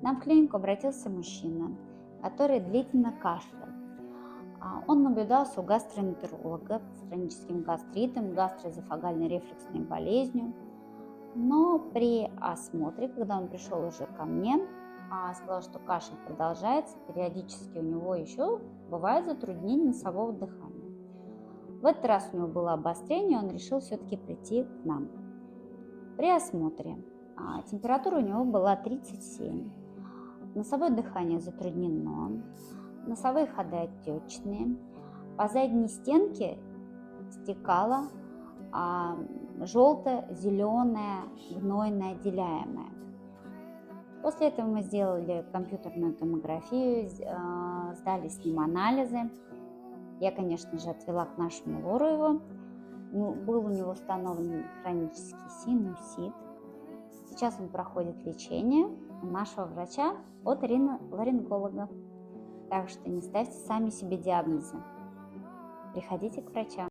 Нам в клинику обратился мужчина, который длительно кашлял. Он наблюдался у гастроэнтеролога с хроническим гастритом, гастроэзофагальной рефлюксной болезнью. Но при осмотре, когда он пришел уже ко мне, сказал, что кашель продолжается, периодически у него еще бывает затруднение носового дыхания. В этот раз у него было обострение, он решил все-таки прийти к нам. При осмотре температура у него была 37, носовое дыхание затруднено, носовые ходы отечные, по задней стенке стекала желто-зеленая гнойная отделяемая. После этого мы сделали компьютерную томографию, сдали с ним анализы. Я, конечно же, отвела к нашему лору его. Был у него установлен хронический синусит. Сейчас он проходит лечение у нашего врача оториноларинголога. Так что не ставьте сами себе диагнозы. Приходите к врачам.